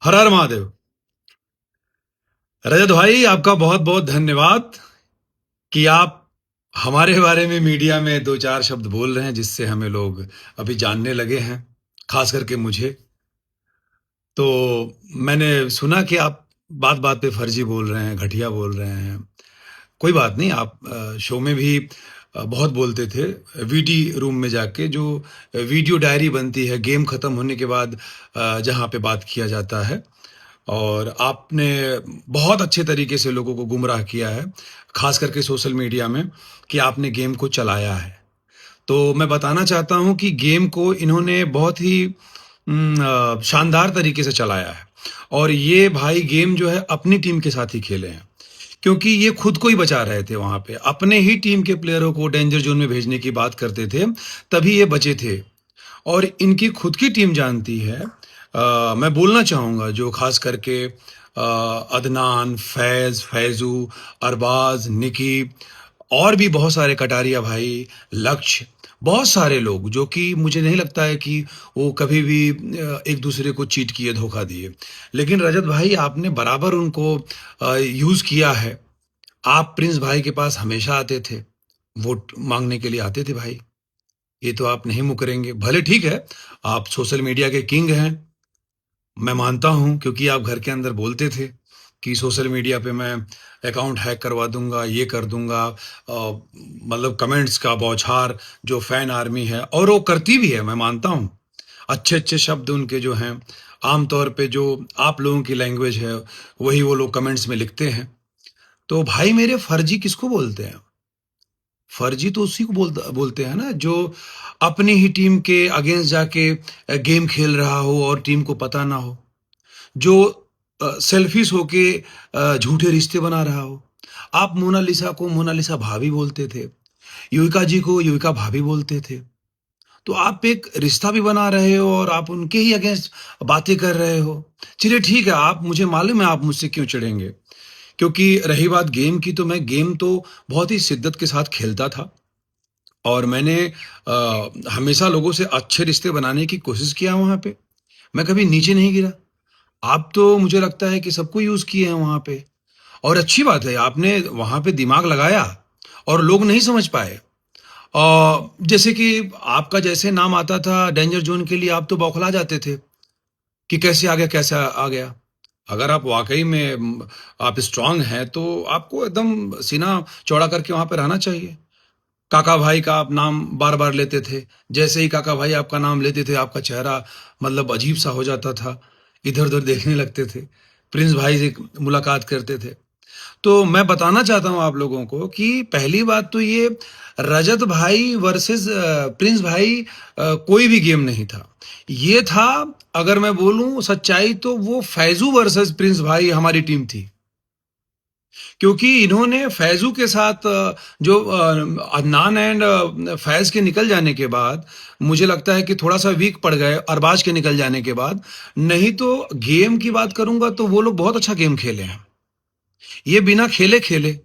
हर हर महादेव। रजत भाई, आपका बहुत बहुत धन्यवाद कि आप हमारे बारे में मीडिया में दो चार शब्द बोल रहे हैं, जिससे हमें लोग अभी जानने लगे हैं, खास करके मुझे। तो मैंने सुना कि आप बात बात पे फर्जी बोल रहे हैं, घटिया बोल रहे हैं। कोई बात नहीं, आप शो में भी बहुत बोलते थे। वीडी रूम में जाके जो वीडियो डायरी बनती है गेम खत्म होने के बाद, जहाँ पे बात किया जाता है, और आपने बहुत अच्छे तरीके से लोगों को गुमराह किया है, खास करके सोशल मीडिया में, कि आपने गेम को चलाया है। तो मैं बताना चाहता हूं कि गेम को इन्होंने बहुत ही शानदार तरीके से चलाया है। और ये भाई गेम जो है अपनी टीम के साथ ही खेले हैं, क्योंकि ये खुद को ही बचा रहे थे। वहां पे अपने ही टीम के प्लेयरों को डेंजर जोन में भेजने की बात करते थे, तभी ये बचे थे। और इनकी खुद की टीम जानती है। मैं बोलना चाहूँगा जो खास करके अदनान, फैज़ू, अरबाज, निकी, और भी बहुत सारे, कटारिया भाई, लक्ष्य, बहुत सारे लोग जो कि मुझे नहीं लगता है कि वो कभी भी एक दूसरे को चीट किए, धोखा दिए। लेकिन रजत भाई, आपने बराबर उनको यूज़ किया है। आप प्रिंस भाई के पास हमेशा आते थे, वोट मांगने के लिए आते थे भाई। ये तो आप नहीं मुकरेंगे। भले ठीक है, आप सोशल मीडिया के किंग हैं, मैं मानता हूँ, क्योंकि आप घर के अंदर बोलते थे कि सोशल मीडिया पे मैं अकाउंट हैक करवा दूंगा, ये कर दूंगा। मतलब कमेंट्स का बौछार, जो फैन आर्मी है, और वो करती भी है, मैं मानता हूँ। अच्छे अच्छे शब्द उनके जो हैं, आमतौर पे जो आप लोगों की लैंग्वेज है, वही वो लोग कमेंट्स में लिखते हैं। तो भाई मेरे, फर्जी किसको बोलते हैं? फर्जी तो उसी को बोलते हैं ना, जो अपनी ही टीम के अगेंस्ट जाके गेम खेल रहा हो और टीम को पता ना हो, जो सेल्फिश होके झूठे रिश्ते बना रहा हो। आप मोनालिसा को मोनालिसा भाभी बोलते थे, युविका जी को युविका भाभी बोलते थे। तो आप एक रिश्ता भी बना रहे हो और आप उनके ही अगेंस्ट बातें कर रहे हो। चलिए ठीक है, आप, मुझे मालूम है आप मुझसे क्यों चिढ़ेंगे। क्योंकि रही बात गेम की, तो मैं गेम तो बहुत ही शिद्दत के साथ खेलता था, और मैंने हमेशा लोगों से अच्छे रिश्ते बनाने की कोशिश किया वहाँ पे। मैं कभी नीचे नहीं गिरा। आप तो मुझे लगता है कि सबको यूज़ किए हैं वहाँ पे, और अच्छी बात है, आपने वहाँ पे दिमाग लगाया और लोग नहीं समझ पाए। जैसे कि आपका जैसे नाम आता था डेंजर ज़ोन के लिए, आप तो बौखला जाते थे कि कैसे आ गया, कैसे आ गया? अगर आप वाक़ई में आप स्ट्रॉन्ग हैं, तो आपको एकदम सीना चौड़ा करके वहाँ पे रहना चाहिए। काका भाई का आप नाम बार-बार लेते थे। जैसे ही काका भाई आपका नाम लेते थे, आपका चेहरा मतलब अजीब-सा हो जाता था। इधर-उधर देखने लगते थे। प्रिंस भाई से मुलाकात करते थे। तो मैं बताना चाहता हूँ आप लोगों को कि पहली बात तो ये, रजत भाई वर्सेस प्रिंस भाई कोई भी गेम नहीं था। ये था, अगर मैं बोलूँ सच्चाई, तो वो फैज़ू वर्सेस प्रिंस भाई हमारी टीम थी। क्योंकि इन्होंने फैज़ू के साथ जो अदनान एंड फैज़ के निकल जाने के बाद, मुझे लगता है कि थोड़ा-सा वीक पड़ गए अरबाज के निकल जाने के बाद। नहीं तो गेम की बात करूँगा तो वो लोग बहुत अच्छा गेम खेले हैं। ये बिना खेले-खेले,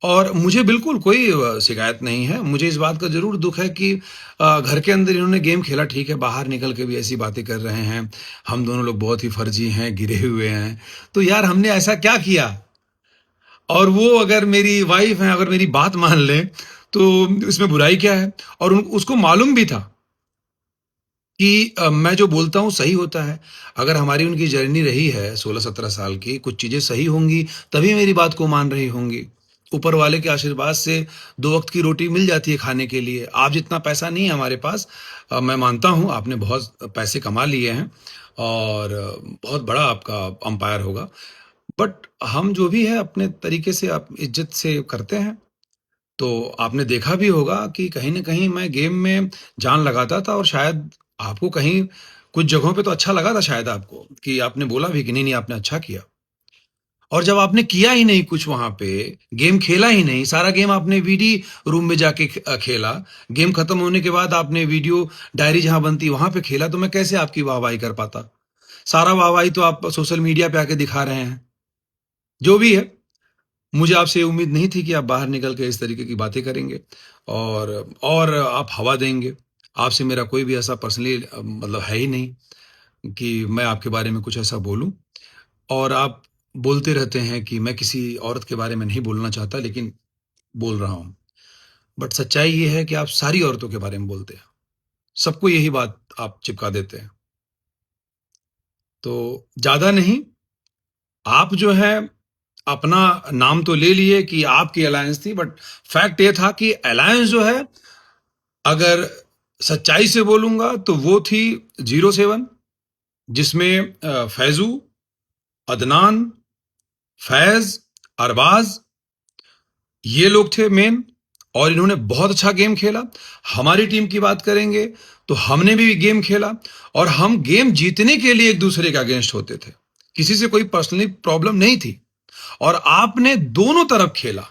और मुझे बिल्कुल कोई शिकायत नहीं है। मुझे इस बात का ज़रूर दुःख है कि घर के अंदर इन्होंने गेम खेला ठीक है, बाहर निकल के भी ऐसी बातें कर रहे हैं। हम दोनों लोग बहुत ही फर्जी हैं, गिरे हुए हैं। तो यार, हमने ऐसा क्या किया? और वो अगर मेरी वाइफ हैं, अगर मेरी बात मान लें, तो इसमें बुराई क्या है? और उसको मालूम भी था कि मैं जो बोलता हूँ सही होता है। अगर हमारी उनकी जर्नी रही है 16-17 साल की, कुछ चीज़ें सही होंगी, तभी मेरी बात को मान रही होंगी। ऊपर वाले के आशीर्वाद से 2 वक़्त की रोटी मिल जाती है खाने के लिए। आप जितना पैसा नहीं है हमारे पास। मैं मानता हूँ आपने बहुत पैसे कमा लिए हैं, और बहुत बड़ा आपका एम्पायर होगा। बट हम जो भी है अपने तरीके से आप इज्जत से करते हैं। तो आपने देखा भी होगा कि कहीं न कहीं मैं गेम में जान लगाता था, और शायद आपको कहीं कुछ जगहों पे तो अच्छा लगा था, शायद आपको, कि आपने बोला भी कि नहीं, नहीं आपने अच्छा किया। और जब आपने किया ही नहीं कुछ वहाँ पे, गेम खेला ही नहीं, सारा गेम आपने वीडी रूम में जाके खेला, गेम खत्म होने के बाद आपने वीडियो डायरी जहाँ बनती है वहाँ पे खेला, तो मैं कैसे आपकी वाहवाही कर पाता? सारा वाहवाही तो आप सोशल मीडिया पे आके दिखा रहे हैं। जो भी है, मुझे आपसे ये उम्मीद नहीं थी कि आप बाहर निकल के इस तरीके की बातें करेंगे, और आप हवा देंगे। आपसे मेरा कोई भी ऐसा पर्सनली मतलब है ही नहीं। कि मैं आपके बारे में कुछ ऐसा बोलूँ, और आप बोलते रहते हैं कि मैं किसी औरत के बारे में नहीं बोलना चाहता, लेकिन बोल रहा हूँ। बट सच्चाई ये है कि आप सारी औरतों के बारे में बोलते हैं। सबको यही बात आप चिपका देते हैं। तो ज़्यादा नहीं, आप जो है अपना नाम तो ले लिए कि आपकी अलायंस थी, बट फैक्ट ये था कि अलायंस जो है, अगर सच्चाई से बोलूँगा तो वो थी 07, जिसमें फैज़ू, अदनान, फैज़, अरबाज़, ये लोग थे मेन, और इन्होंने बहुत अच्छा गेम खेला। हमारी टीम की बात करेंगे तो हमने भी गेम खेला, और हम गेम जीतने के लिए एक दूसरे के अगेंस्ट होते थे। किसी से कोई पर्सनली प्रॉब्लम नहीं थी, और आपने दोनों तरफ खेला।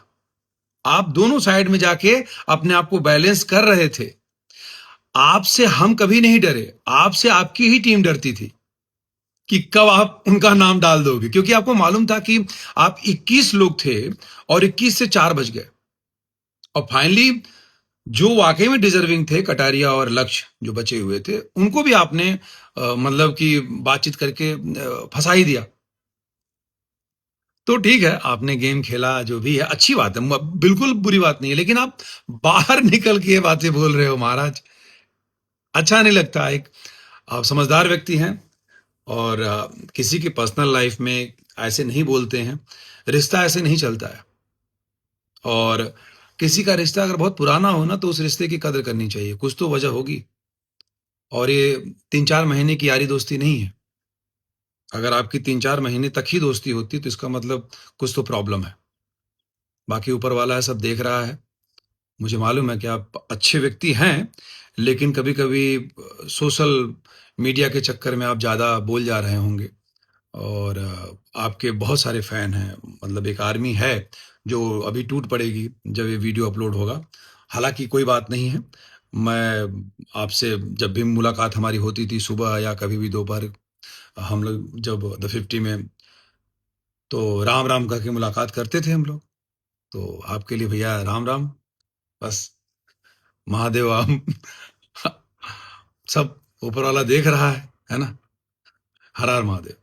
आप दोनों साइड में जाके अपने आप को बैलेंस कर रहे थे। आपसे हम कभी नहीं डरे, आपसे आपकी ही टीम डरती थी कि कब आप उनका नाम डाल दोगे, क्योंकि आपको मालूम था कि आप 21 लोग थे और 21 से 4 बच गए। और फाइनली जो वाकई में डिजर्विंग थे, कटारिया और लक्ष्य जो बचे हुए थे, उनको भी आपने मतलब कि बातचीत करके फंसा ही दिया। तो ठीक है, आपने गेम खेला, जो भी है अच्छी बात है, बिल्कुल बुरी बात नहीं है, लेकिन आप बाहर निकल के ये बातें बोल रहे हो महाराज, अच्छा नहीं लगता। एक आप समझदार व्यक्ति हैं, और किसी की पर्सनल लाइफ में ऐसे नहीं बोलते हैं। रिश्ता ऐसे नहीं चलता है, और किसी का रिश्ता अगर बहुत पुराना हो ना, तो उस रिश्ते की कदर करनी चाहिए, कुछ तो वजह होगी। और ये 3-4 महीने की यारी दोस्ती नहीं है। अगर आपकी 3-4 महीने तक ही दोस्ती होती, तो इसका मतलब कुछ तो प्रॉब्लम है। बाकी ऊपर वाला है, सब देख रहा है। मुझे मालूम है कि आप अच्छे व्यक्ति हैं, लेकिन कभी-कभी सोशल मीडिया के चक्कर में आप ज़्यादा बोल जा रहे होंगे, और आपके बहुत सारे फैन हैं, मतलब एक आर्मी है जो अभी टूट पड़ेगी जब ये वीडियो अपलोड होगा। हालाँकि कोई बात नहीं है, मैं आपसे जब भी मुलाकात हमारी होती थी सुबह या कभी भी दोपहर, हम लोग जब द 50 में, तो राम-राम करके मुलाकात करते थे हम लोग। तो आपके लिए भैया राम-राम, बस महादेव हम सब ऊपर वाला देख रहा है ना? हर हर महादेव।